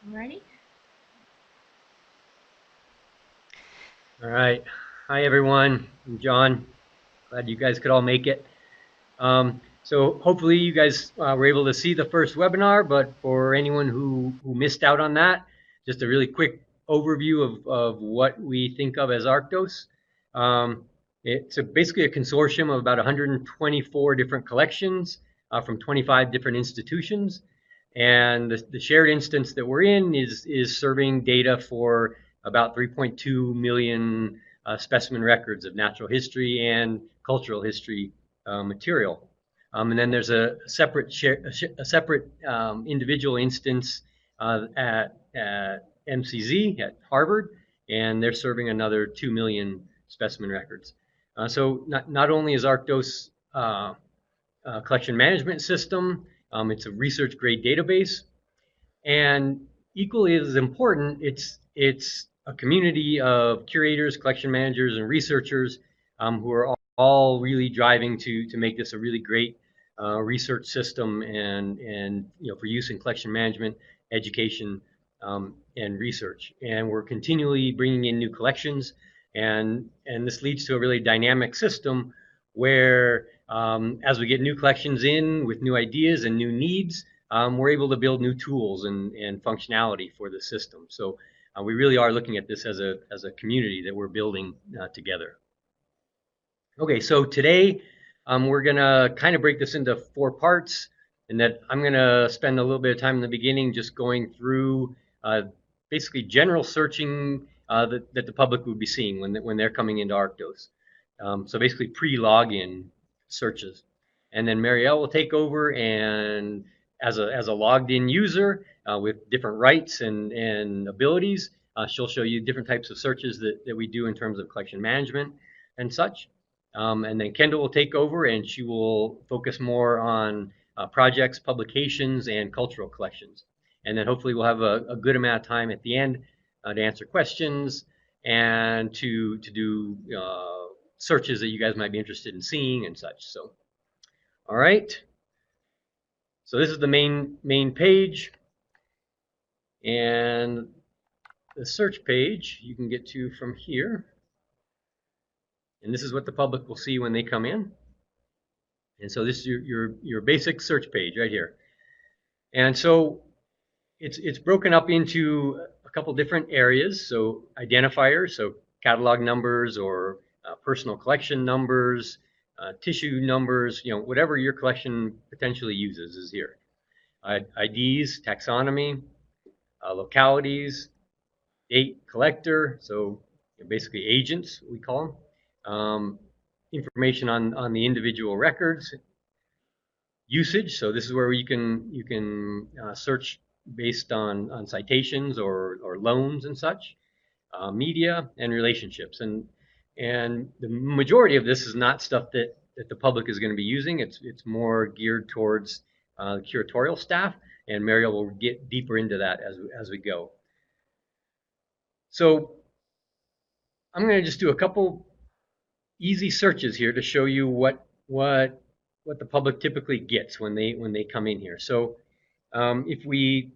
Alrighty. All right. Hi, everyone. I'm John. Glad you guys could all make it. So hopefully you guys were able to see the first webinar, but for anyone who missed out on that, just a really quick overview of what we think of as Arctos. Um, it's basically a consortium of about 124 different collections from 25 different institutions. And the shared instance that we're in is serving data for about 3.2 million specimen records of natural history and cultural history material. And then there's a separate individual instance at MCZ at Harvard, and they're serving another 2 million specimen records. So not only is Arctos collection management system, it's a research grade database, and equally as important, it's a community of curators, collection managers, and researchers who are all really driving to make this a really great research system and for use in collection management, education, and research. And we're continually bringing in new collections, and this leads to a really dynamic system where as we get new collections in with new ideas and new needs, we're able to build new tools and functionality for the system. So we really are looking at this as a community that we're building together. Okay, so today we're gonna kind of break this into 4 parts, and that I'm gonna spend a little bit of time in the beginning just going through basically general searching that the public would be seeing when they're coming into Arctos. So basically pre-login searches, and then Mariel will take over and as a logged in user with different rights and abilities, she'll show you different types of searches that we do in terms of collection management and such. And then Kyndall will take over and she will focus more on projects, publications, and cultural collections. And then hopefully we'll have a good amount of time at the end to answer questions and to do searches that you guys might be interested in seeing and such. So, all right. So this is the main page, and the search page you can get to from here. And this is what the public will see when they come in. And so this is your basic search page right here. And so it's broken up into a couple different areas. So identifiers, so catalog numbers or personal collection numbers, tissue numbers, whatever your collection potentially uses is here. IDs, taxonomy, localities, date, collector, so basically agents we call them. Information on the individual records, usage. So this is where you can search based on citations or loans and such, media and relationships, and the majority of this is not stuff that the public is going to be using. It's more geared towards curatorial staff, and Mariel will get deeper into that as we go. So I'm going to just do a couple easy searches here to show you what the public typically gets when they come in here. So if we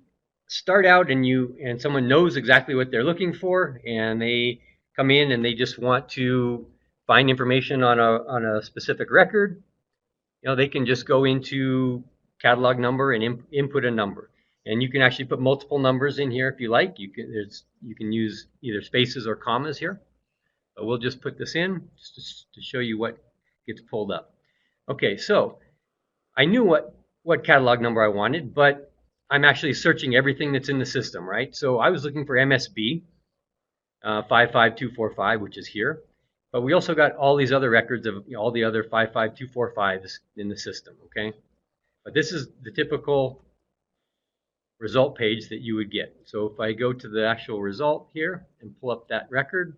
start out and someone knows exactly what they're looking for and they come in and they just want to find information on a specific record, they can just go into catalog number and input a number. And you can actually put multiple numbers in here if you like. You can use either spaces or commas here. But we'll just put this in just to show you what gets pulled up. Okay, so I knew what catalog number I wanted, but I'm actually searching everything that's in the system, right? So I was looking for MSB 55245, which is here. But we also got all these other records of all the other 55245s in the system, okay? But this is the typical result page that you would get. So if I go to the actual result here and pull up that record,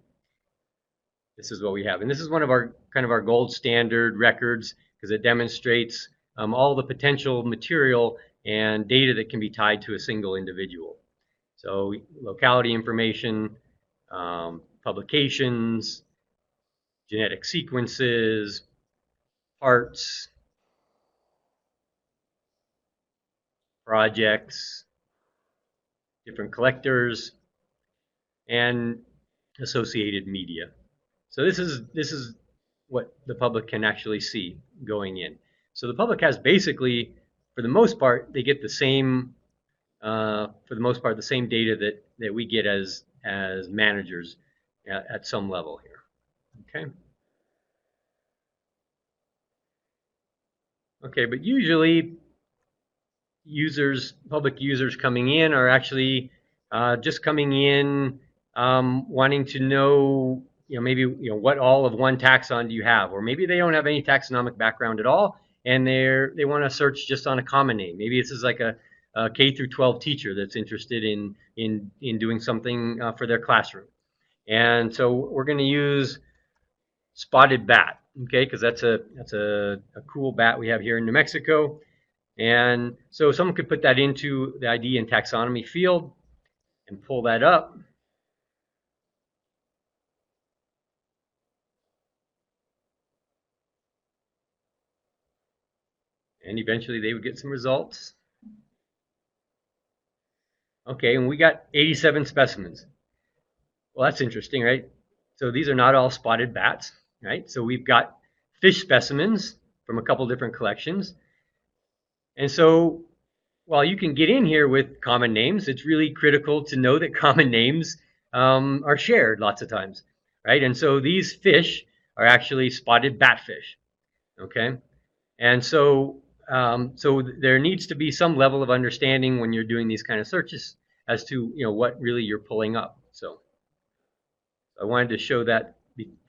this is what we have. And this is one of our kind of our gold standard records because it demonstrates all the potential material and data that can be tied to a single individual. So locality information, publications, genetic sequences, parts, projects, different collectors, and associated media. So this is what the public can actually see going in. So the public has basically, for the most part, they get the same, for the most part, the same data that we get as managers at some level here. Okay. Okay, but usually public users coming in are actually just coming in wanting to know, maybe, what all of one taxon do you have, or maybe they don't have any taxonomic background at all, and they want to search just on a common name. Maybe this is like a K through 12 teacher that's interested in doing something for their classroom, and so we're going to use spotted bat, okay, because that's a cool bat we have here in New Mexico. And so someone could put that into the ID and taxonomy field and pull that up. And eventually they would get some results. Okay, and we got 87 specimens. Well, that's interesting, right? So these are not all spotted bats, right? So we've got fish specimens from a couple different collections. And so while you can get in here with common names, it's really critical to know that common names are shared lots of times, right? And so these fish are actually spotted batfish, okay? And so there needs to be some level of understanding when you're doing these kind of searches as to what really you're pulling up. So I wanted to show that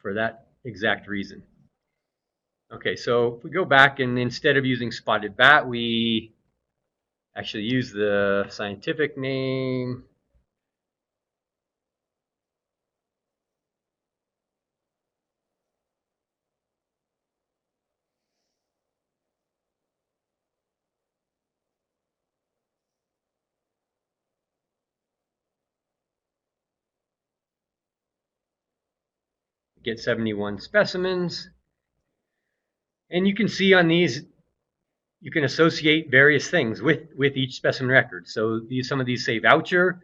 for that exact reason. Okay, so if we go back and instead of using spotted bat, we actually use the scientific name. Get 71 specimens. And you can see on these, you can associate various things with each specimen record. So some of these say voucher,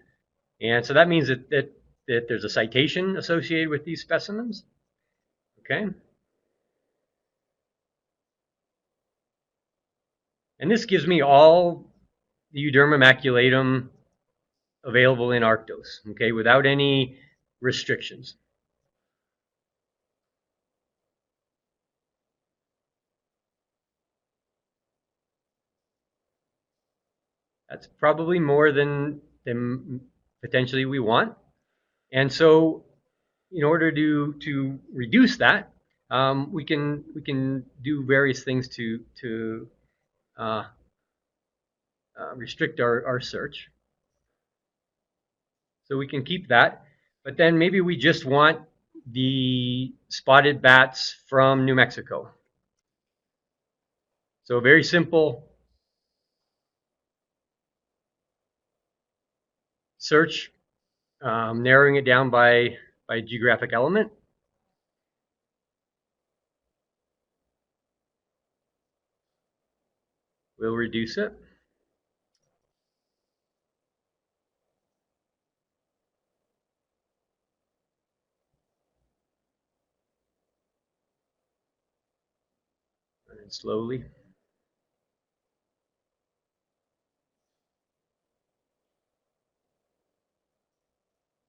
and so that means that there's a citation associated with these specimens. Okay. And this gives me all the Euderma maculatum available in Arctos, okay, without any restrictions. That's probably more than potentially we want. And so in order to reduce that, we can do various things to uh, restrict our search. So we can keep that, but then maybe we just want the spotted bats from New Mexico. So a very simple search, narrowing it down by geographic element. We'll reduce it. And slowly.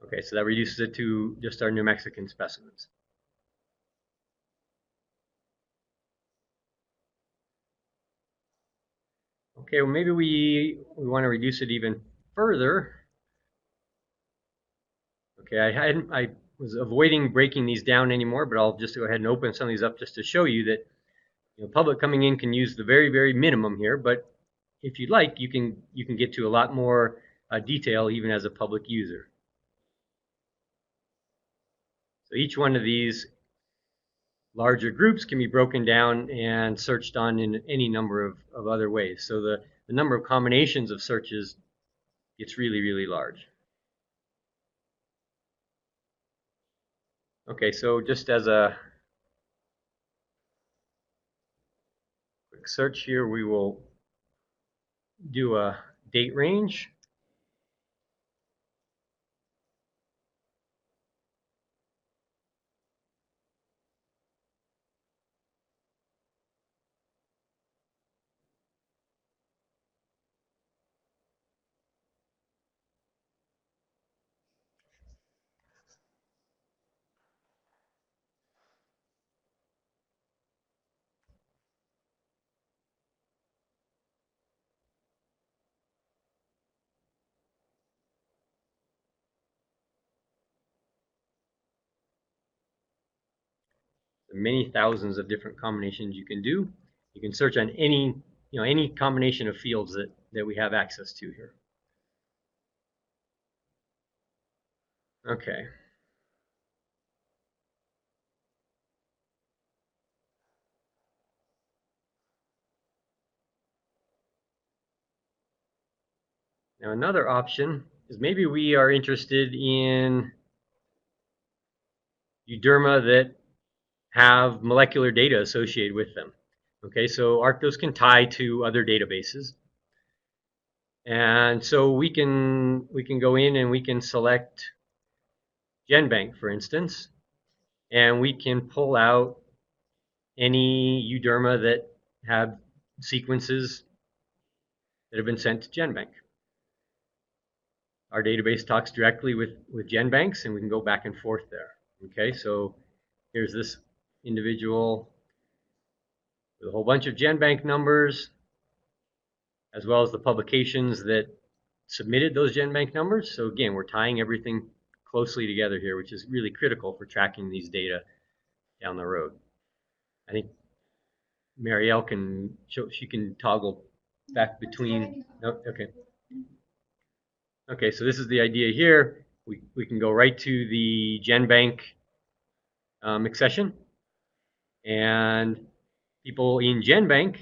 Okay, so that reduces it to just our New Mexican specimens. Okay, well maybe we want to reduce it even further. Okay, I was avoiding breaking these down anymore, but I'll just go ahead and open some of these up just to show you that public coming in can use the very minimum here, but if you'd like, you can get to a lot more detail even as a public user. So each one of these larger groups can be broken down and searched on in any number of other ways. So the number of combinations of searches gets really large. Okay, so just as a quick search here, we will do a date range. many thousands of different combinations you can do. You can search on any combination of fields that we have access to here. Okay. Now another option is maybe we are interested in Euderma that have molecular data associated with them. Okay, so Arctos can tie to other databases. And so we can go in and we can select GenBank, for instance, and we can pull out any Euderma that have sequences that have been sent to GenBank. Our database talks directly with GenBanks, and we can go back and forth there. Okay, so here's this individual with a whole bunch of GenBank numbers, as well as the publications that submitted those GenBank numbers. So again, we're tying everything closely together here, which is really critical for tracking these data down the road. I think Mariel can show, she can toggle back between. Oh, okay. Okay, so this is the idea here. We can go right to the GenBank accession, and people in GenBank,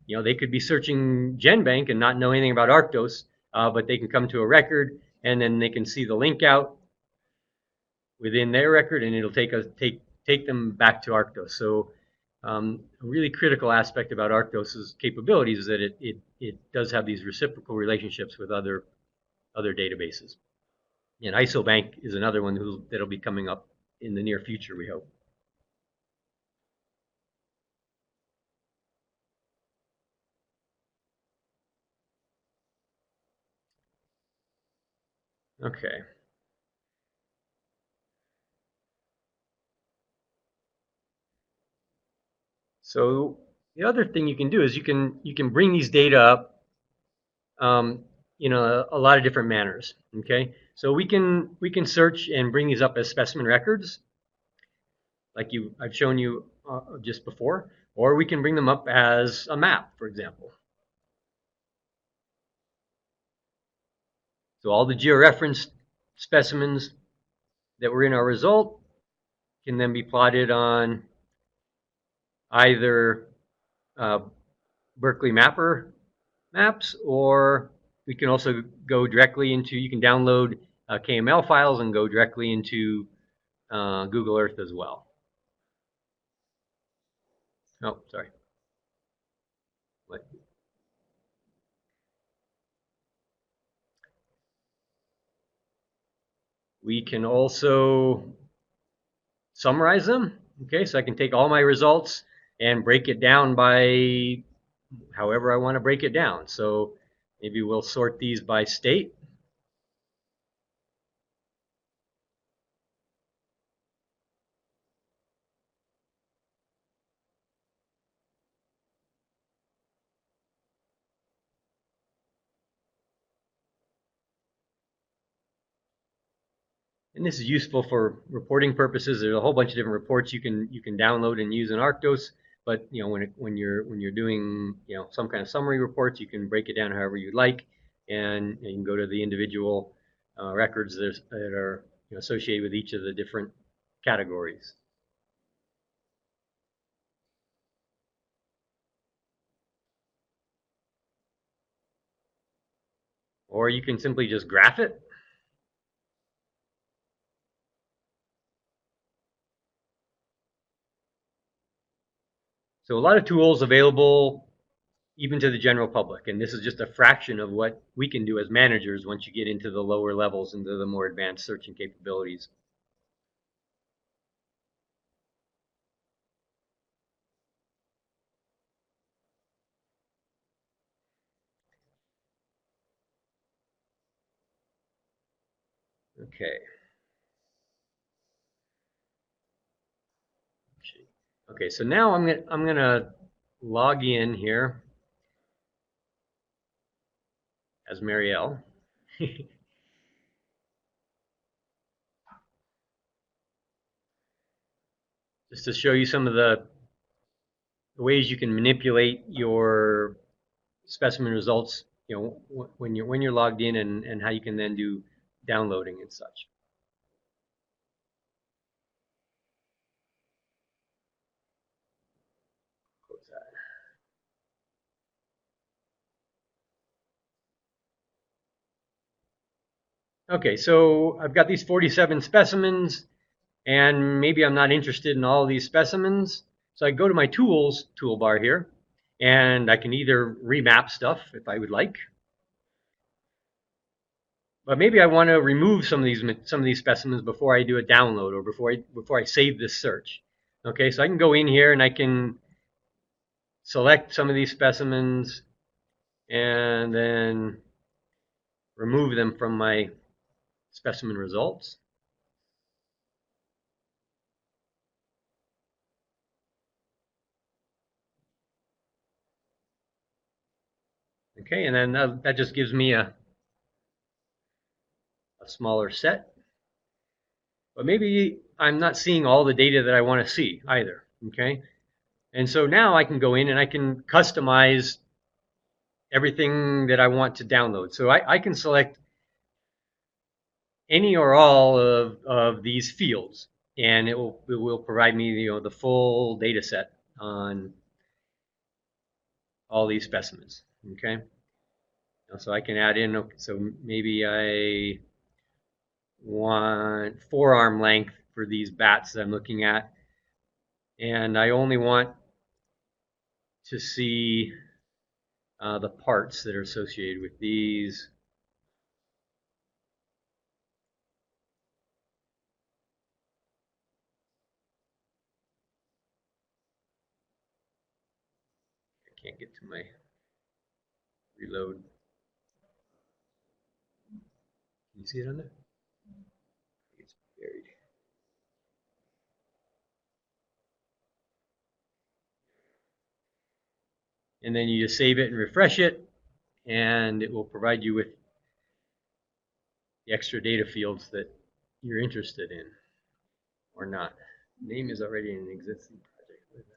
they could be searching GenBank and not know anything about Arctos, but they can come to a record and then they can see the link out within their record, and it'll take them back to Arctos. So a really critical aspect about Arctos' capabilities is that it does have these reciprocal relationships with other databases. And ISOBank is another one that'll be coming up in the near future, we hope. Okay. So the other thing you can do is you can bring these data up in a lot of different manners. Okay, so we can search and bring these up as specimen records, like I've shown you just before, or we can bring them up as a map, for example. So all the georeferenced specimens that were in our result can then be plotted on either Berkeley Mapper maps, or we can also go directly into, you can download KML files and go directly into Google Earth as well. Oh, sorry. What? We can also summarize them. Okay, so I can take all my results and break it down by however I want to break it down. So maybe we'll sort these by state. And this is useful for reporting purposes. There's a whole bunch of different reports you can download and use in Arctos. But when you're doing some kind of summary reports, you can break it down however you like, and you can go to the individual records that are associated with each of the different categories. Or you can simply just graph it. So a lot of tools available even to the general public, and this is just a fraction of what we can do as managers once you get into the lower levels, into the more advanced searching capabilities. Okay. Okay, so now I'm gonna log in here as Mariel. just to show you some of the ways you can manipulate your specimen results, when you're logged in, and how you can then do downloading and such. Close that. Okay, so I've got these 47 specimens, and maybe I'm not interested in all of these specimens. So I go to my tools toolbar here, and I can either remap stuff if I would like, but maybe I want to remove some of these specimens before I do a download, or before I save this search. Okay, so I can go in here and I can select some of these specimens and then remove them from my specimen results. Okay, and then that just gives me a smaller set. But maybe I'm not seeing all the data that I want to see either. Okay, and so now I can go in and I can customize everything that I want to download. So I can select any or all of these fields, and it will provide me the full data set on all these specimens. Okay, so I can add in, so maybe I want forearm length for these bats that I'm looking at, and I only want to see the parts that are associated with these. I can't get to my reload. Can you see it on there? It's buried. And then you just save it and refresh it, and it will provide you with the extra data fields that you're interested in or not. Name is already an existing project. What is that?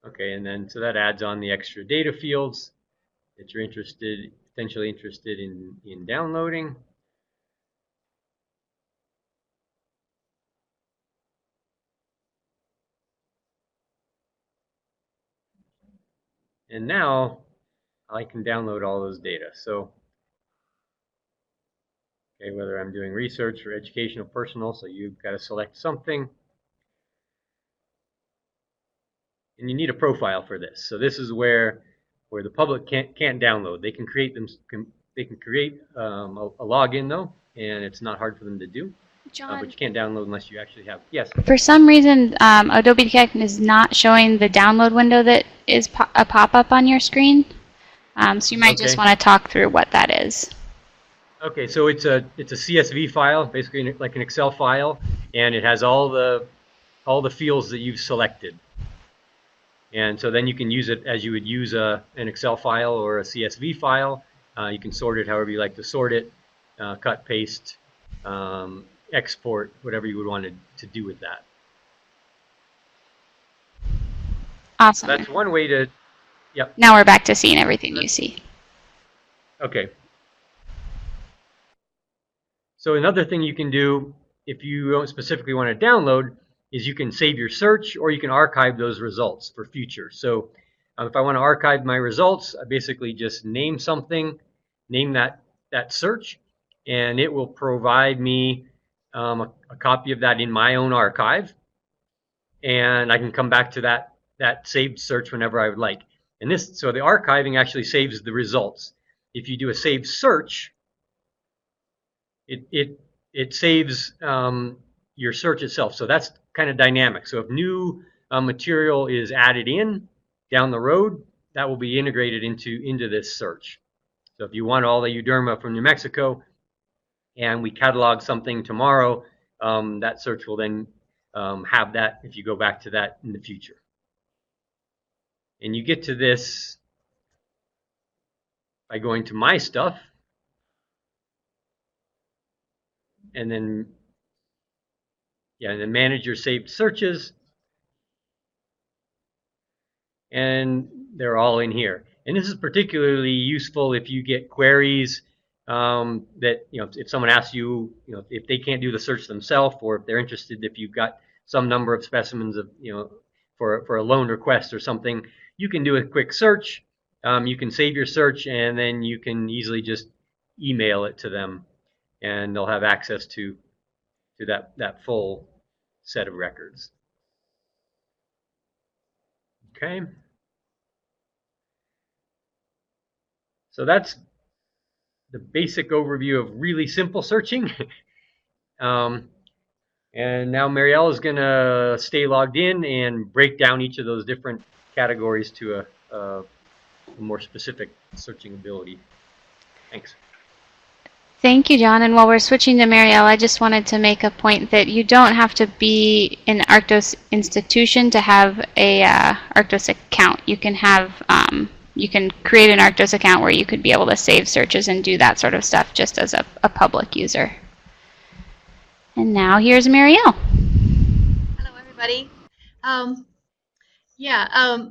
Okay, and then so that adds on the extra data fields that you're potentially interested in downloading. And now I can download all those data. So, okay, whether I'm doing research or educational, personal, so you've got to select something. And you need a profile for this. So this is where the public can't download. They can create a login though, and it's not hard for them to do. John, but you can't download unless you actually have. Yes. for some reason, Adobe Connect is not showing the download window that is a pop-up on your screen. So you might just want to talk through what that is. Okay, so it's a CSV file, basically like an Excel file, and it has all the fields that you've selected. And so then you can use it as you would use an Excel file or a CSV file. You can sort it however you like to sort it, cut, paste, export, whatever you would want to do with that. Awesome. So that's one way to, yep. Now we're back to seeing everything you see. Okay. So another thing you can do if you don't specifically want to download is you can save your search, or you can archive those results for future. So if I want to archive my results, I basically just name something, name that search, and it will provide me a copy of that in my own archive, and I can come back to that saved search whenever I would like. And so the archiving actually saves the results. If you do a saved search, it saves your search itself. So that's kind of dynamic. So if new material is added in down the road, that will be integrated into this search. So if you want all the Euderma from New Mexico and we catalog something tomorrow, that search will then have that if you go back to that in the future. And you get to this by going to My Stuff, and then manage your saved searches, and they're all in here. And this is particularly useful if you get queries that, if someone asks you, if they can't do the search themselves, or if they're interested, if you've got some number of specimens of, for a loan request or something, you can do a quick search. You can save your search, and then you can easily just email it to them, and they'll have access to that full set of records. Okay. So that's the basic overview of really simple searching. And now Mariel is going to stay logged in and break down each of those different categories to a more specific searching ability. Thanks. Thank you, John. And while we're switching to Mariel, I just wanted to make a point that you don't have to be an Arctos institution to have a Arctos account. You can have you can create an Arctos account where you could be able to save searches and do that sort of stuff just as a public user. And now here's Mariel. Hello, everybody.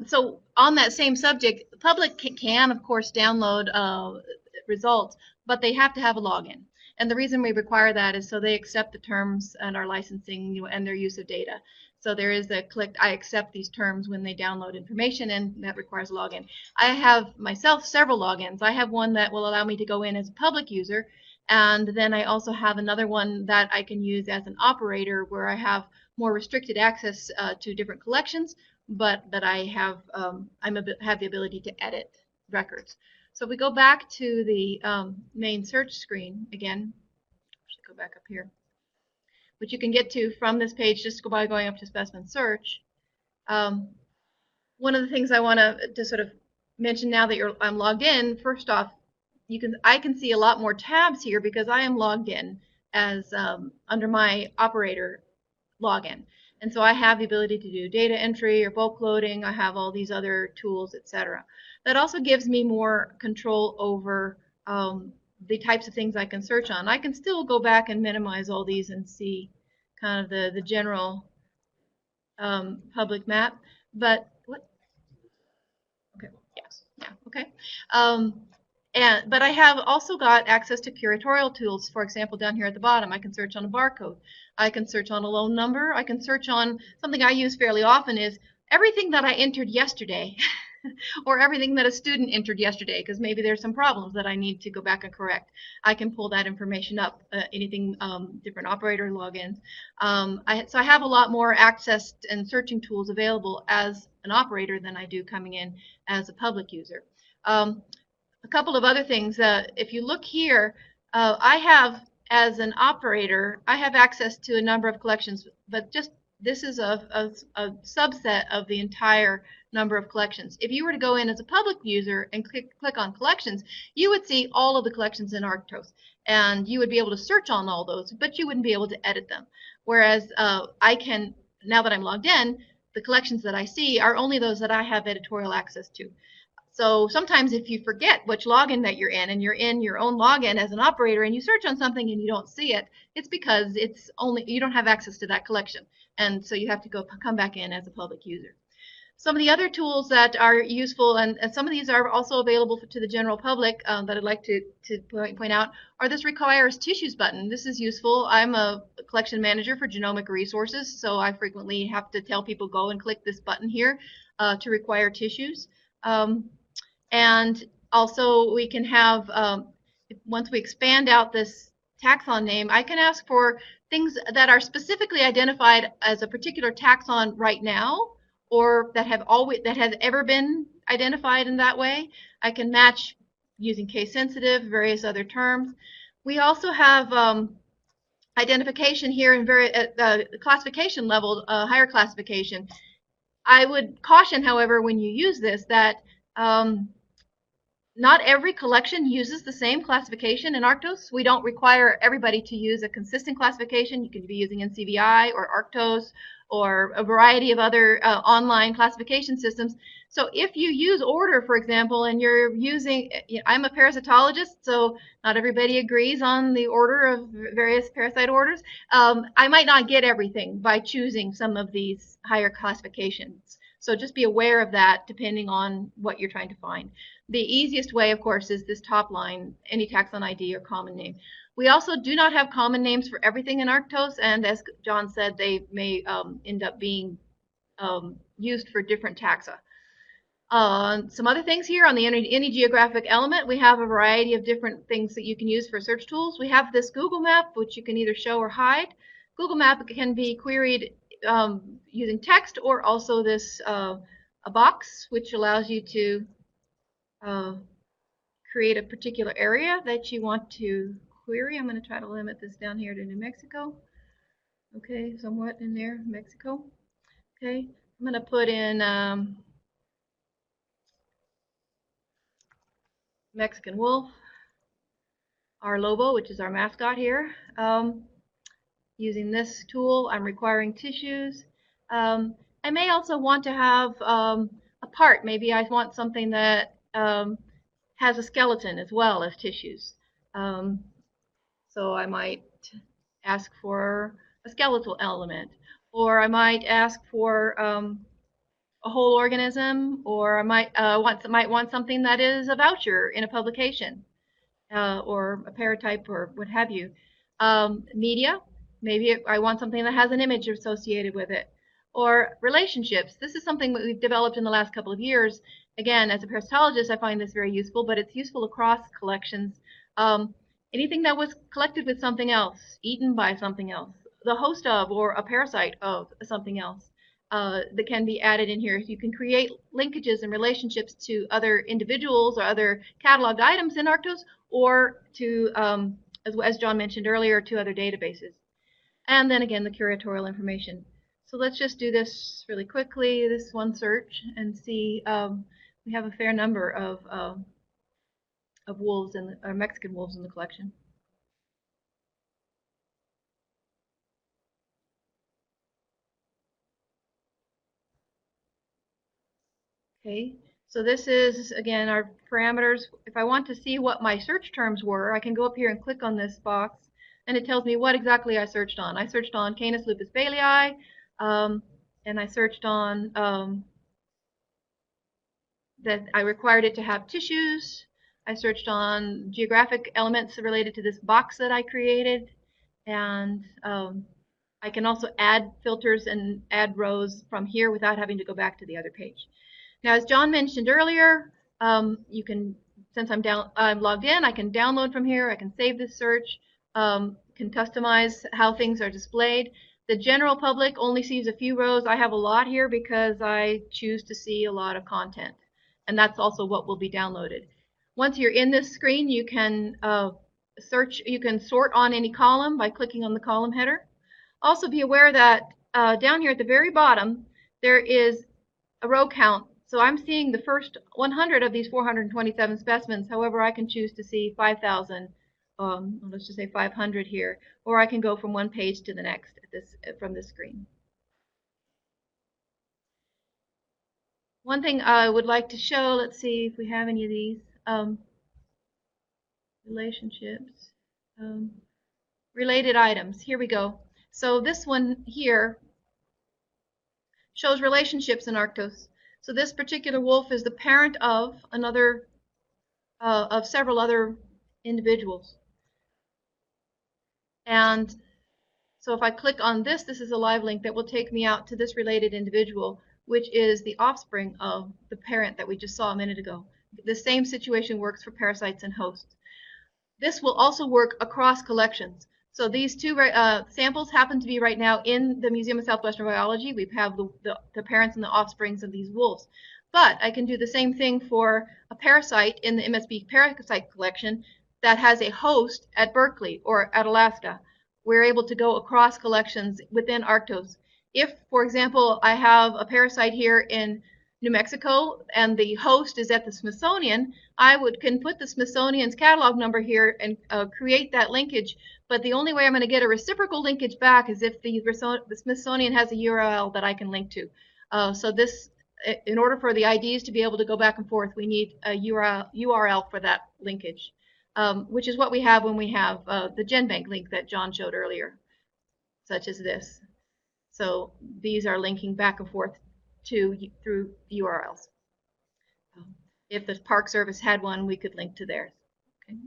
So on that same subject, the public can, of course, download results, but they have to have a login. And the reason we require that is so they accept the terms and our licensing and their use of data. So there is a click, I accept these terms when they download information, and that requires a login. I have myself several logins. I have one that will allow me to go in as a public user, and then I also have another one that I can use as an operator where I have more restricted access to different collections, but that I have have the ability to edit records. So if we go back to the main search screen again, should go back up here, which you can get to from this page just by going up to specimen search. One of the things I want to sort of mention now that I'm logged in, first off, I can see a lot more tabs here because I am logged in as under my operator login. And so I have the ability to do data entry or bulk loading. I have all these other tools, etc. That also gives me more control over the types of things I can search on. I can still go back and minimize all these and see kind of the general public map. But what? Okay. Yes. Yeah. Okay. But I have also got access to curatorial tools. For example, down here at the bottom, I can search on a barcode. I can search on a loan number. I can search on something I use fairly often is everything that I entered yesterday or everything that a student entered yesterday, because maybe there's some problems that I need to go back and correct. I can pull that information up, anything, different operator logins. So I have a lot more access and searching tools available as an operator than I do coming in as a public user. A couple of other things. If you look here, I have, as an operator, I have access to a number of collections, but just this is a subset of the entire number of collections. If you were to go in as a public user and click on collections, you would see all of the collections in Arctos, and you would be able to search on all those, but you wouldn't be able to edit them. Whereas I can, now that I'm logged in, the collections that I see are only those that I have editorial access to. So sometimes if you forget which login that you're in and you're in your own login as an operator and you search on something and you don't see it, it's because it's only, you don't have access to that collection. And so you have to come back in as a public user. Some of the other tools that are useful, and some of these are also available to the general public that I'd like to point out, are this requires tissues button. This is useful. I'm a collection manager for genomic resources, so I frequently have to tell people go and click this button here to require tissues. And also we can have, once we expand out this taxon name, I can ask for things that are specifically identified as a particular taxon right now, or that have ever been identified in that way. I can match using case sensitive, various other terms. We also have identification here in classification level, higher classification. I would caution, however, when you use this, that not every collection uses the same classification in Arctos. We don't require everybody to use a consistent classification. You could be using NCBI or Arctos or a variety of other online classification systems. So if you use order, for example, and you're using, I'm a parasitologist, so not everybody agrees on the order of various parasite orders. I might not get everything by choosing some of these higher classifications. So just be aware of that depending on what you're trying to find. The easiest way, of course, is this top line, any taxon ID or common name. We also do not have common names for everything in Arctos, and as John said, they may end up being used for different taxa. Some other things here on the any geographic element, we have a variety of different things that you can use for search tools. We have this Google map, which you can either show or hide. Google map can be queried using text, or also this a box, which allows you to create a particular area that you want to query. I'm going to try to limit this down here to New Mexico. Okay, somewhat in there, Mexico. Okay, I'm going to put in Mexican wolf, our Lobo, which is our mascot here. Using this tool, I'm requiring tissues. I may also want to have a part. Maybe I want something that has a skeleton as well as tissues. So I might ask for a skeletal element, or I might ask for a whole organism, or I might want something that is a voucher in a publication, or a paratype, or what have you. Media, maybe I want something that has an image associated with it. Or relationships. This is something that we've developed in the last couple of years. Again, as a parasitologist, I find this very useful, but it's useful across collections. Anything that was collected with something else, eaten by something else, the host of or a parasite of something else, that can be added in here. You can create linkages and relationships to other individuals or other cataloged items in Arctos, or to, as John mentioned earlier, to other databases. And then again, the curatorial information. So let's just do this really quickly, this one search, and see. We have a fair number of wolves or Mexican wolves in the collection. Okay, so this is, again, our parameters. If I want to see what my search terms were, I can go up here and click on this box, and it tells me what exactly I searched on. I searched on Canis lupus bailey, and I searched on that I required it to have tissues. I searched on geographic elements related to this box that I created, and I can also add filters and add rows from here without having to go back to the other page. Now, as John mentioned earlier, you can, since I'm logged in, I can download from here. I can save this search, can customize how things are displayed. The general public only sees a few rows. I have a lot here because I choose to see a lot of content, and that's also what will be downloaded. Once you're in this screen, you can search. You can sort on any column by clicking on the column header. Also, be aware that down here at the very bottom, there is a row count. So I'm seeing the first 100 of these 427 specimens. However, I can choose to see 5,000, let's just say 500 here, or I can go from one page to the next from this screen. One thing I would like to show, let's see if we have any of these, relationships, related items. Here we go. So this one here shows relationships in Arctos. So this particular wolf is the parent of another, of several other individuals. And so if I click on this, this is a live link that will take me out to this related individual, which is the offspring of the parent that we just saw a minute ago. The same situation works for parasites and hosts. This will also work across collections. So these two samples happen to be right now in the Museum of Southwestern Biology. We have the parents and the offsprings of these wolves. But I can do the same thing for a parasite in the MSB parasite collection that has a host at Berkeley or at Alaska. We're able to go across collections within Arctos. If, for example, I have a parasite here in New Mexico and the host is at the Smithsonian, I can put the Smithsonian's catalog number here and create that linkage. But the only way I'm going to get a reciprocal linkage back is if the Smithsonian has a URL that I can link to. So this, in order for the IDs to be able to go back and forth, we need a URL for that linkage, which is what we have when we have the GenBank link that John showed earlier, such as this. So these are linking back and forth through URLs. If the Park Service had one, we could link to theirs. Okay.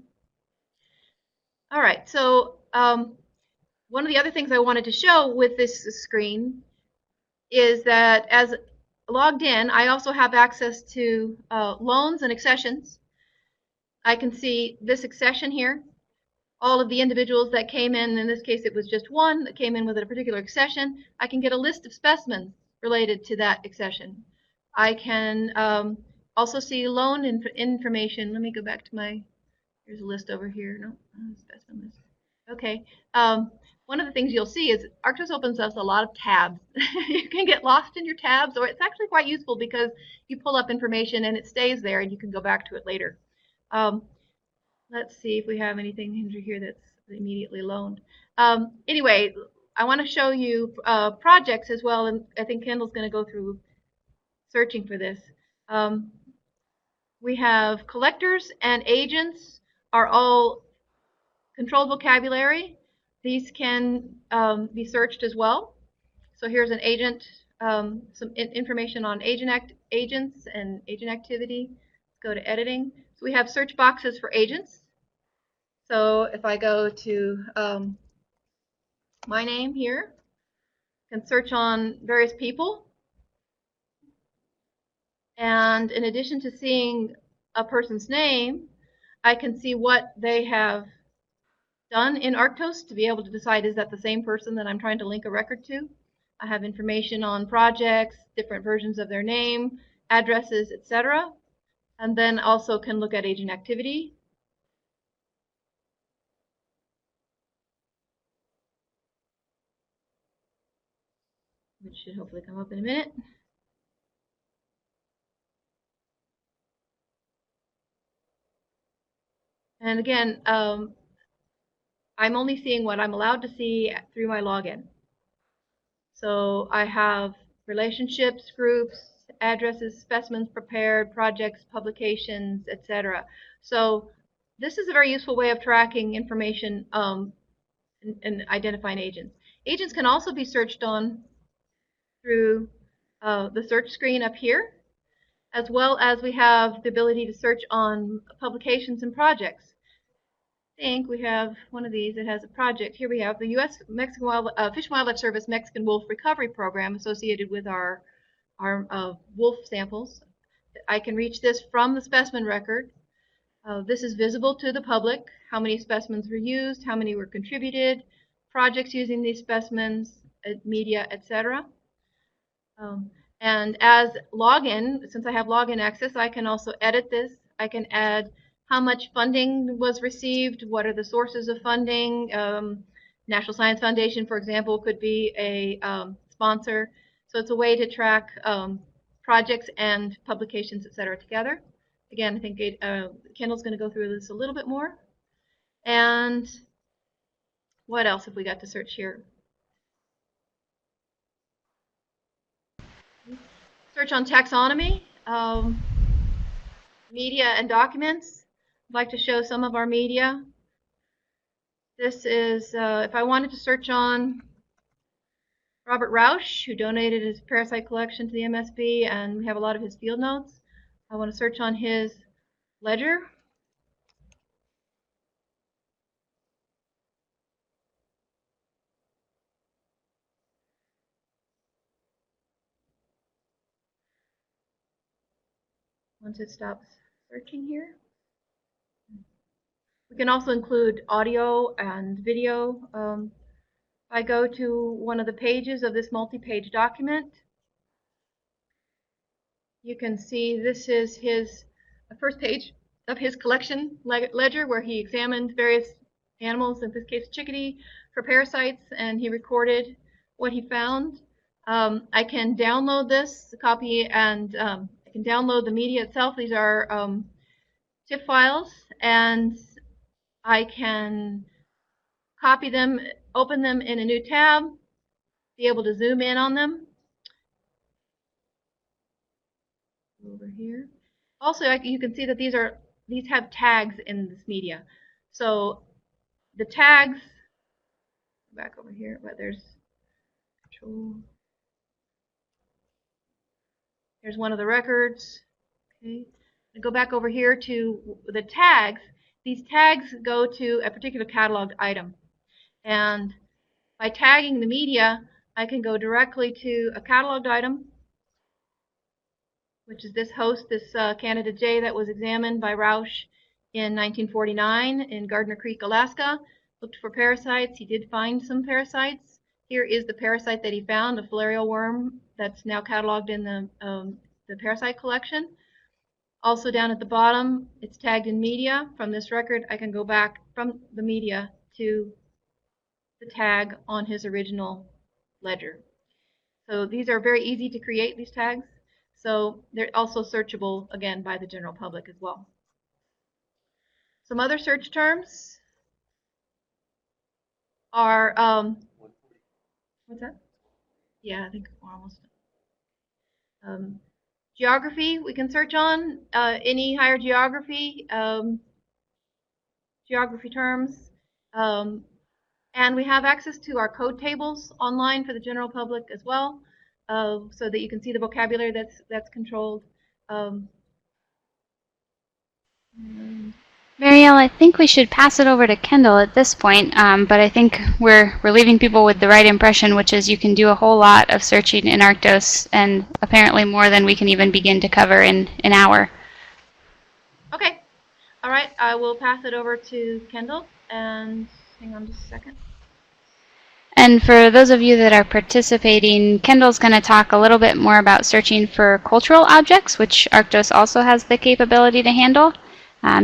All right, so one of the other things I wanted to show with this screen is that as logged in, I also have access to loans and accessions. I can see this accession here, all of the individuals that came in this case it was just one that came in with a particular accession. I can get a list of specimens related to that accession. I can also see loan information. Let me go back to here's a list over here. No, specimen list. Okay. One of the things you'll see is Arctos opens us a lot of tabs. You can get lost in your tabs, or it's actually quite useful because you pull up information and it stays there and you can go back to it later. Let's see if we have anything in here that's immediately loaned. Anyway, I want to show you projects as well, and I think Kyndall's going to go through searching for this. We have collectors and agents are all controlled vocabulary. These can be searched as well. So here's an agent, some information on agents and agent activity. Let's go to editing. So we have search boxes for agents. So if I go to my name here, I can search on various people. And in addition to seeing a person's name, I can see what they have done in Arctos to be able to decide, is that the same person that I'm trying to link a record to? I have information on projects, different versions of their name, addresses, etc. And then also can look at agent activity. Which should hopefully come up in a minute. And again, I'm only seeing what I'm allowed to see through my login. So I have relationships, groups, addresses, specimens prepared, projects, publications, etc. So this is a very useful way of tracking information and identifying agents. Agents can also be searched on through the search screen up here, as well as we have the ability to search on publications and projects. I think we have one of these that has a project. Here we have the U.S. Fish and Wildlife Service Mexican Wolf Recovery Program associated with our wolf samples. I can reach this from the specimen record. This is visible to the public, how many specimens were used, how many were contributed, projects using these specimens, media, etc. And as login, since I have login access, I can also edit this. I can add how much funding was received, what are the sources of funding. National Science Foundation, for example, could be a sponsor. So it's a way to track projects and publications, etc. together. Again, I think Kyndall's going to go through this a little bit more. And what else have we got to search here? Search on taxonomy, media and documents. I'd like to show some of our media. This is, if I wanted to search on Robert Rausch, who donated his parasite collection to the MSB, and we have a lot of his field notes. I want to search on his ledger. Once it stops searching here. We can also include audio and video. If I go to one of the pages of this multi-page document, you can see this is his first page of his collection ledger, where he examined various animals, in this case chickadee, for parasites, and he recorded what he found. I can download this copy, and I can download the media itself. These are TIFF files, and I can copy them, open them in a new tab, be able to zoom in on them. Over here. Also, you can see that these have tags in this media. So the tags, back over here, but there's control. Here's one of the records. Okay. I go back over here to the tags. These tags go to a particular cataloged item. And by tagging the media, I can go directly to a cataloged item, which is this host, this Canada jay that was examined by Rausch in 1949 in Gardner Creek, Alaska. Looked for parasites. He did find some parasites. Here is the parasite that he found, a filarial worm that's now cataloged in the parasite collection. Also down at the bottom, it's tagged in media. From this record, I can go back from the media to the tag on his original ledger. So these are very easy to create, these tags. So they're also searchable, again, by the general public as well. Some other search terms are, what's that? Yeah, I think we're almost done. Geography, we can search on any higher geography, geography terms. And we have access to our code tables online for the general public as well, so that you can see the vocabulary that's controlled. Mariel, I think we should pass it over to Kyndall at this point, but I think we're leaving people with the right impression, which is you can do a whole lot of searching in Arctos, and apparently more than we can even begin to cover in an hour. Okay. All right. I will pass it over to Kyndall, and hang on just a second. And for those of you that are participating, Kyndall's going to talk a little bit more about searching for cultural objects, which Arctos also has the capability to handle.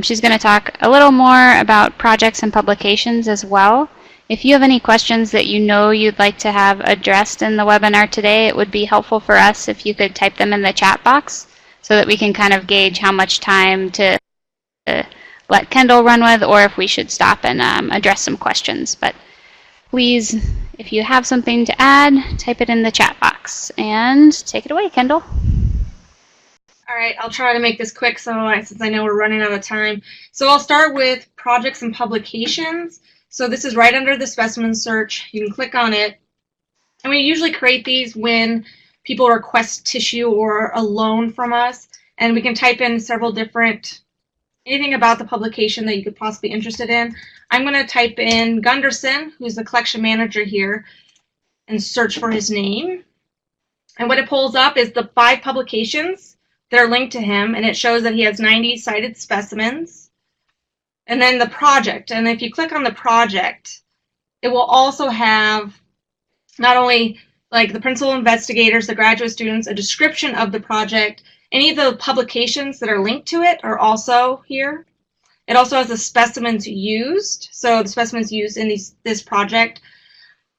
She's going to talk a little more about projects and publications as well. If you have any questions that you know you'd like to have addressed in the webinar today, it would be helpful for us if you could type them in the chat box so that we can kind of gauge how much time to let Kyndall run with, or if we should stop and address some questions. But please, if you have something to add, type it in the chat box. And take it away, Kyndall. All right, I'll try to make this quick since I know we're running out of time. So I'll start with projects and publications. So this is right under the specimen search. You can click on it. And we usually create these when people request tissue or a loan from us. And we can type in several different, anything about the publication that you could possibly be interested in. I'm going to type in Gunderson, who's the collection manager here, and search for his name. And what it pulls up is the 5 publications that are linked to him, and it shows that he has 90 cited specimens. And then the project, and if you click on the project, it will also have not only like the principal investigators, the graduate students, a description of the project. Any of the publications that are linked to it are also here. It also has the specimens used, so the specimens used in this project,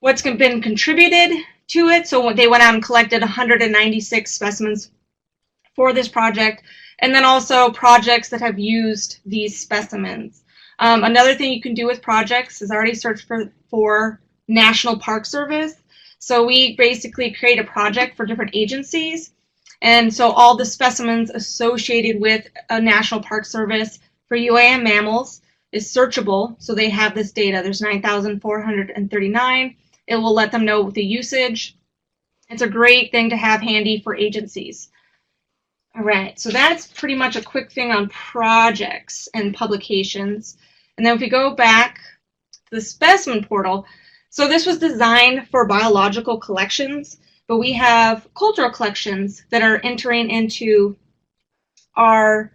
what's been contributed to it. So they went out and collected 196 specimens for this project, and then also projects that have used these specimens. Another thing you can do with projects is already search for National Park Service. So we basically create a project for different agencies, and so all the specimens associated with a National Park Service for UAM mammals is searchable, so they have this data. There's 9,439. It will let them know the usage. It's a great thing to have handy for agencies. All right, so that's pretty much a quick thing on projects and publications. And then if we go back to the specimen portal, so this was designed for biological collections, but we have cultural collections that are entering into Arctos.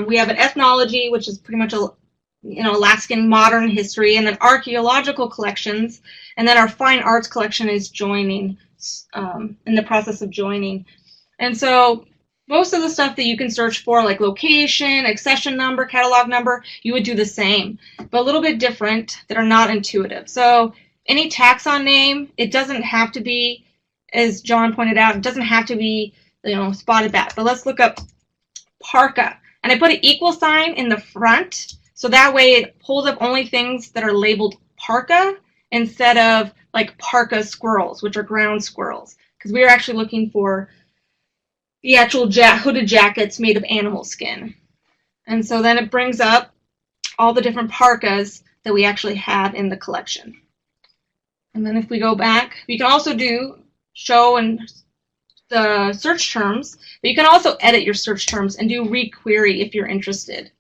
We have an ethnology, which is pretty much Alaskan modern history, and then archaeological collections, and then our fine arts collection is joining, in the process of joining. And so most of the stuff that you can search for, like location, accession number, catalog number, you would do the same, but a little bit different that are not intuitive. So any taxon name, it doesn't have to be, as John pointed out, it doesn't have to be, spotted bat. But let's look up parka. And I put an equal sign in the front, so that way it pulls up only things that are labeled parka instead of like parka squirrels, which are ground squirrels. Because we are actually looking for the actual hooded jackets made of animal skin. And so then it brings up all the different parkas that we actually have in the collection. And then if we go back, we can also do show and the search terms, but you can also edit your search terms and do requery if you're interested.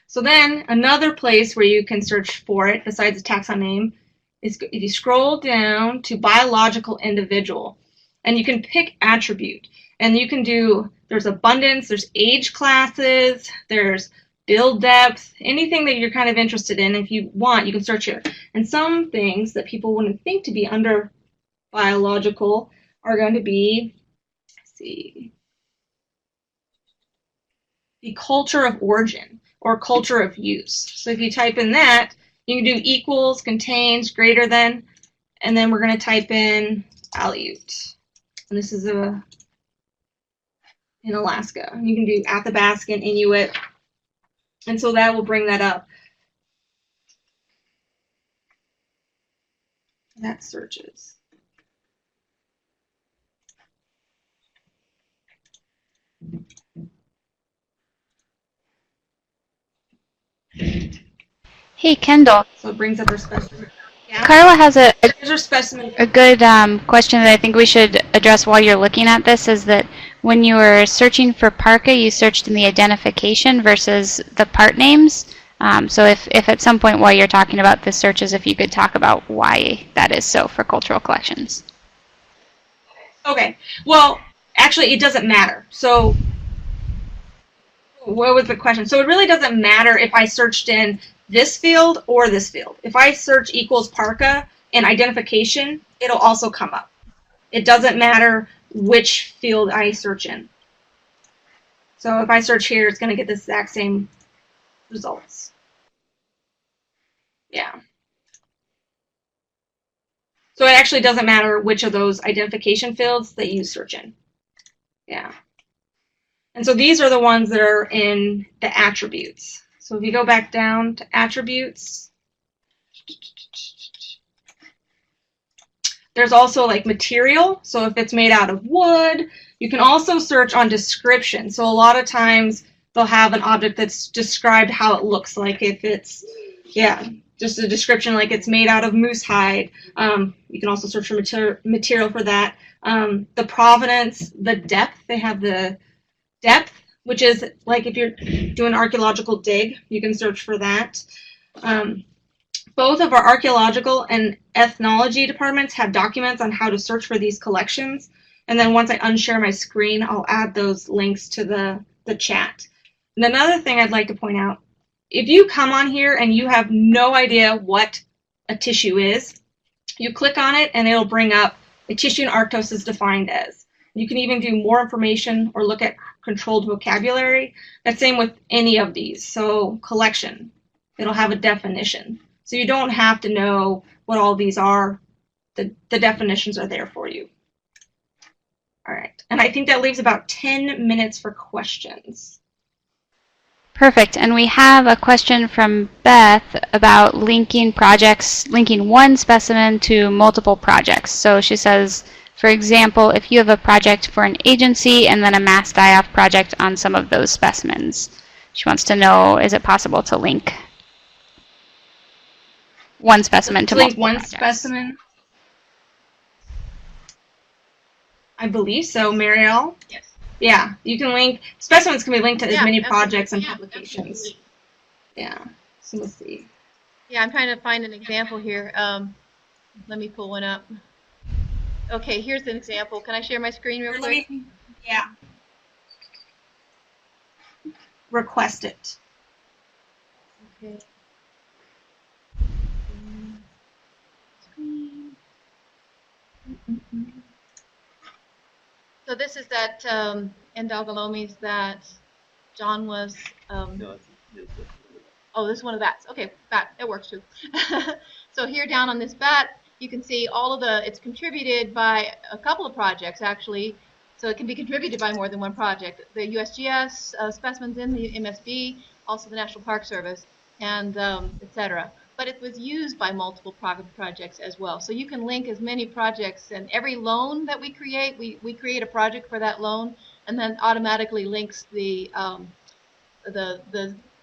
So then another place where you can search for it besides the taxon name is if you scroll down to biological individual, and you can pick attribute, and you can do, there's abundance, there's age classes, there's build depth, anything that you're kind of interested in. If you want, you can search here. And some things that people wouldn't think to be under biological are going to be, let's see, the culture of origin or culture of use. So if you type in that, you can do equals, contains, greater than, and then we're going to type in Aleut. And this is in Alaska. You can do Athabascan, Inuit, and so that will bring that up. That searches. Hey, Kyndall. So it brings up our specimen. Yeah. Carla has a Here's our specimen. good question that I think we should address while you're looking at this, is that when you were searching for parka, you searched in the identification versus the part names. So if at some point while you're talking about the searches, if you could talk about why that is so for cultural collections. Okay. Well, actually, it doesn't matter. So what was the question? So it really doesn't matter if I searched in this field or this field. If I search equals parka and identification, it'll also come up. It doesn't matter which field I search in. So if I search here, it's going to get the exact same results. Yeah. So it actually doesn't matter which of those identification fields that you search in. Yeah. And so these are the ones that are in the attributes. So if you go back down to attributes, there's also like material. So if it's made out of wood, you can also search on description. So a lot of times they'll have an object that's described how it looks like. If it's, yeah, just a description like it's made out of moose hide. You can also search for material for that. The provenance, the depth, they have the depth, which is like if you're doing archaeological dig, you can search for that. Both of our archaeological and ethnology departments have documents on how to search for these collections. And then once I unshare my screen, I'll add those links to the chat. And another thing I'd like to point out, if you come on here and you have no idea what a tissue is, you click on it and it'll bring up a tissue in Arctos is defined as. You can even do more information or look at controlled vocabulary. That's same with any of these. So collection, it'll have a definition. So you don't have to know what all these are. The definitions are there for you. All right. And I think that leaves about 10 minutes for questions. Perfect. And we have a question from Beth about linking projects, linking one specimen to multiple projects. So she says, for example, if you have a project for an agency and then a mass die-off project on some of those specimens, she wants to know, is it possible to link one specimen to multiple projects? Specimen? I believe so, Mariel. Yes. Yeah, you can link, specimens can be linked to as many projects and yeah, publications. Absolutely. Yeah, so let's see. Yeah, I'm trying to find an example here. Let me pull one up. Okay, here's an example. Can I share my screen real quick? Yeah. Request it. Okay. So this is that Endogalomes that John was Oh, this is one of the bats. Okay, bat, it works too. So here down on this bat, you can see all of it's contributed by a couple of projects actually. So it can be contributed by more than one project. The USGS specimens in the MSB, also the National Park Service, and etc. But it was used by multiple projects as well. So you can link as many projects, and every loan that we create, we create a project for that loan, and then automatically links the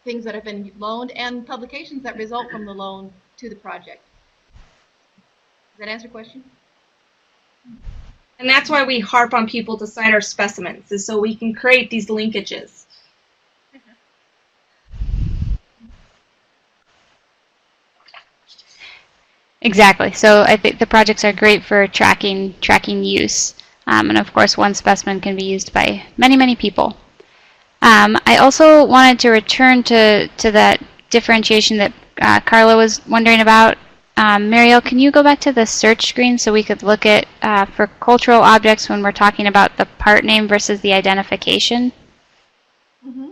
things that have been loaned and publications that result from the loan to the project. Does that answer your question? And that's why we harp on people to cite our specimens, is so we can create these linkages. Exactly. So I think the projects are great for tracking use. And of course, one specimen can be used by many, many people. I also wanted to return to that differentiation that Carla was wondering about. Mariel, can you go back to the search screen so we could look at, for cultural objects when we're talking about the part name versus the identification? Mm-hmm.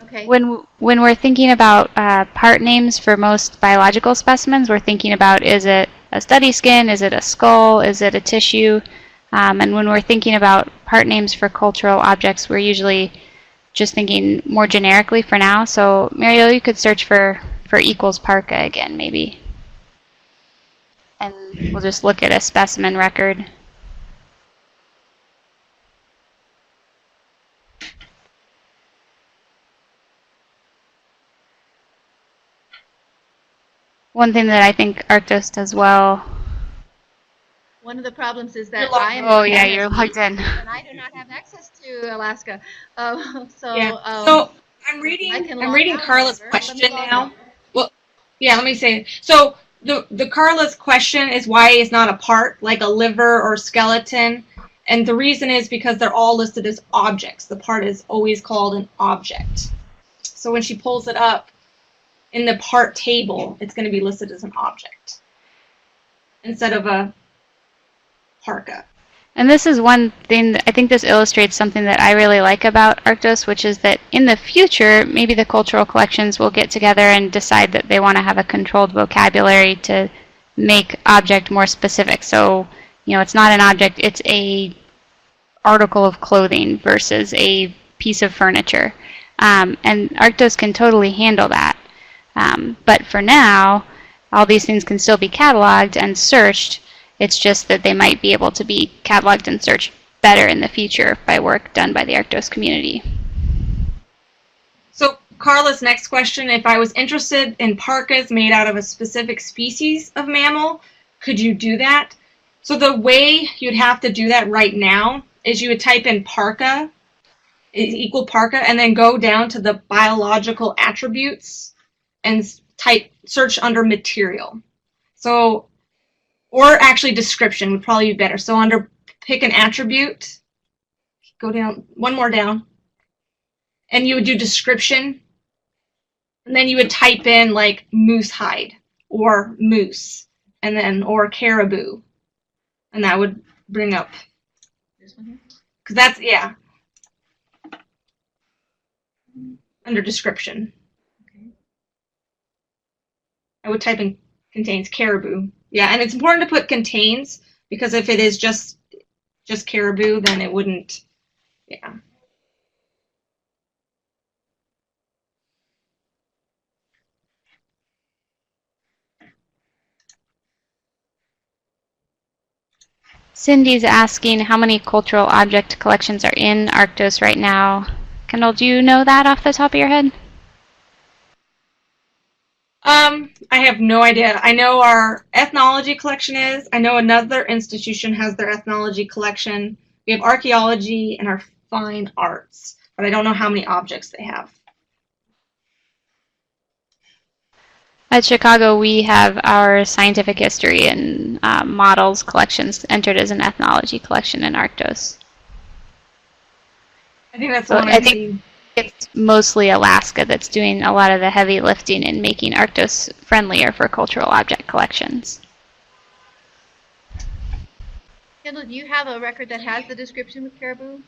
Okay. When we're thinking about part names for most biological specimens, we're thinking about, is it a study skin, is it a skull, is it a tissue? And when we're thinking about part names for cultural objects, we're usually just thinking more generically for now. So Mariel, you could search for equals parka again, maybe. And we'll just look at a specimen record. One thing that I think Arctos does well. One of the problems is that I am. Oh yeah, you're logged in. And I do not have access to Alaska. So I'm reading Carla's question now. Well, yeah, let me say. So the Carla's question is why it's not a part like a liver or skeleton, and the reason is because they're all listed as objects. The part is always called an object. So when she pulls it up in the part table, it's going to be listed as an object instead of a parka. And this is one thing, I think this illustrates something that I really like about Arctos, which is that in the future, maybe the cultural collections will get together and decide that they want to have a controlled vocabulary to make object more specific. So, you know, it's not an object, it's a article of clothing versus a piece of furniture. And Arctos can totally handle that. But for now, all these things can still be cataloged and searched. It's just that they might be able to be cataloged and searched better in the future by work done by the Arctos community. So Carla's next question, if I was interested in parkas made out of a specific species of mammal, could you do that? So the way you'd have to do that right now is you would type in parka, equal parka, and then go down to the biological attributes and search under material. So, or actually description would probably be better. So under pick an attribute, go down, one more down, and you would do description, and then you would type in like moose hide or moose, and then or caribou, and that would bring up this one here. Because that's, yeah, under description. I would type in contains caribou. Yeah, and it's important to put contains, because if it is just caribou, then it wouldn't, yeah. Cindy's asking how many cultural object collections are in Arctos right now. Kyndall, do you know that off the top of your head? I have no idea. I know our ethnology collection is. I know another institution has their ethnology collection. We have archaeology and our fine arts, but I don't know how many objects they have. At Chicago, we have our scientific history and models collections entered as an ethnology collection in Arctos. I think that's the one I see. It's mostly Alaska that's doing a lot of the heavy lifting in making Arctos friendlier for cultural object collections. Kyndall, do you have a record that has the description with caribou?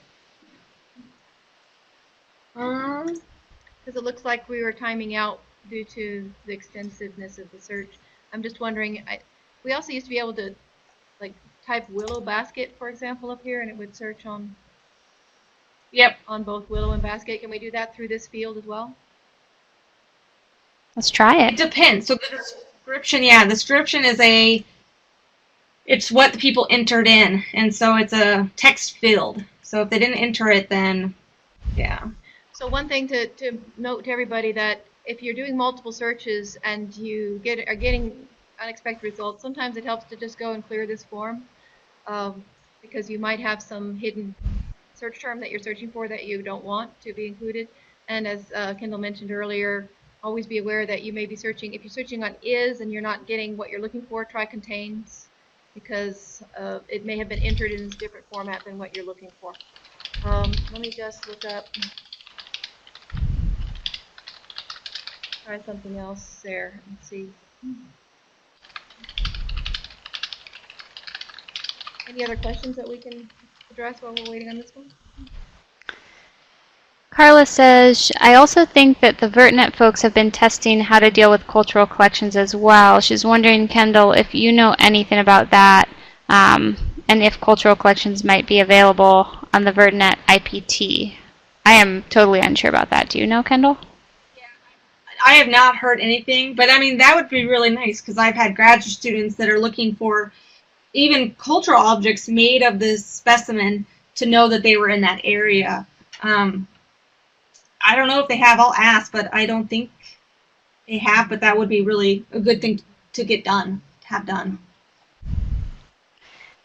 Because because it looks like we were timing out due to the extensiveness of the search. I'm just wondering, we also used to be able to like type willow basket, for example, up here, and it would search on on both willow and basket. Can we do that through this field as well? Let's try It it. depends. So the description, the description is it's what the people entered in, and so it's a text field. So if they didn't enter it, then So one thing to note to everybody, that if you're doing multiple searches and you are getting unexpected results, sometimes it helps to just go and clear this form, because you might have some hidden search term that you're searching for that you don't want to be included. And as Kyndall mentioned earlier, always be aware that you may be searching, if you're searching on is and you're not getting what you're looking for, try contains, because it may have been entered in a different format than what you're looking for. Let me just look up, try something else there and see. Any other questions that we can address while we're waiting on this one? Carla says, I also think that the VertNet folks have been testing how to deal with cultural collections as well. She's wondering, Kyndall, if you know anything about that, and if cultural collections might be available on the VertNet IPT. I am totally unsure about that. Do you know, Kyndall? I have not heard anything, but I mean, that would be really nice, because I've had graduate students that are looking for even cultural objects made of this specimen to know that they were in that area. I don't know if they have, I'll ask, but I don't think they have, but that would be really a good thing to get done, to have done.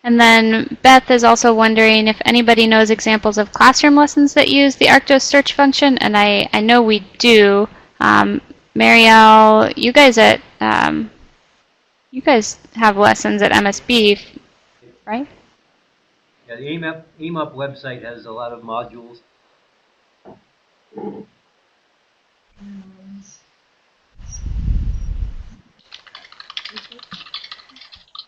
And then Beth is also wondering if anybody knows examples of classroom lessons that use the Arctos search function, and I know we do. Mariel, you guys have lessons at MSB, right? Yeah, the AIMUP website has a lot of modules.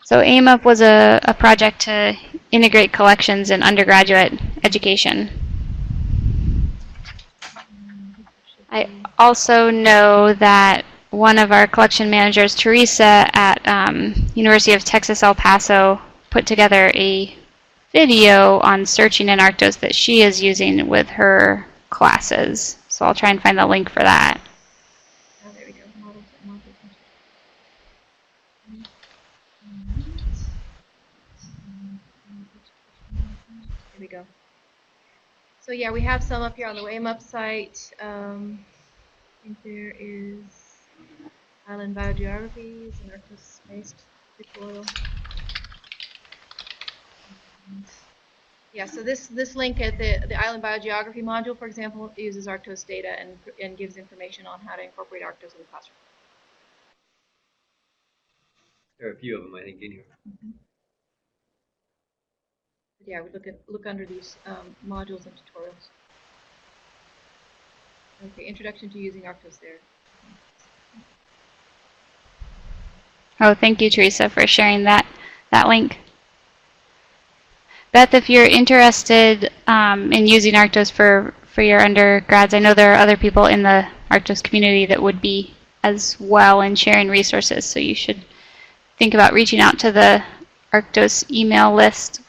So AIMUP was a project to integrate collections in undergraduate education. I also know that one of our collection managers, Teresa, at University of Texas El Paso, put together a video on searching in Arctos that she is using with her classes. So I'll try and find the link for that. Oh, there we go. There we go. So yeah, we have some up here on the AIMUP site. I think there is Island Biogeographies and Arctos-based tutorial. Yeah, so this link at the Island Biogeography module, for example, uses Arctos data and gives information on how to incorporate Arctos in the classroom. There are a few of them, I think, in here. Yeah, we look under these modules and tutorials. Okay, introduction to using Arctos there. Oh, thank you, Teresa, for sharing that link. Beth, if you're interested in using Arctos for your undergrads, I know there are other people in the Arctos community that would be as well in sharing resources, so you should think about reaching out to the Arctos email list.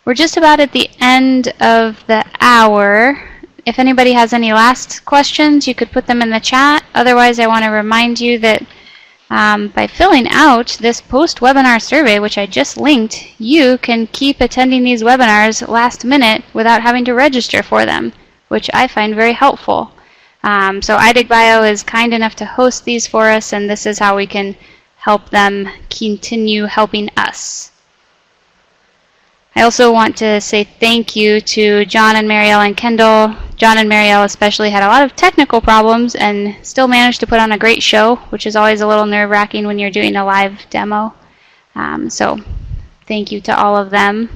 We're just about at the end of the hour. If anybody has any last questions, you could put them in the chat. Otherwise, I want to remind you that by filling out this post-webinar survey, which I just linked, you can keep attending these webinars last minute without having to register for them, which I find very helpful. So iDigBio is kind enough to host these for us, and this is how we can help them continue helping us. I also want to say thank you to John and Mariel and Kyndall. John and Mariel especially had a lot of technical problems and still managed to put on a great show, which is always a little nerve-wracking when you're doing a live demo. So thank you to all of them.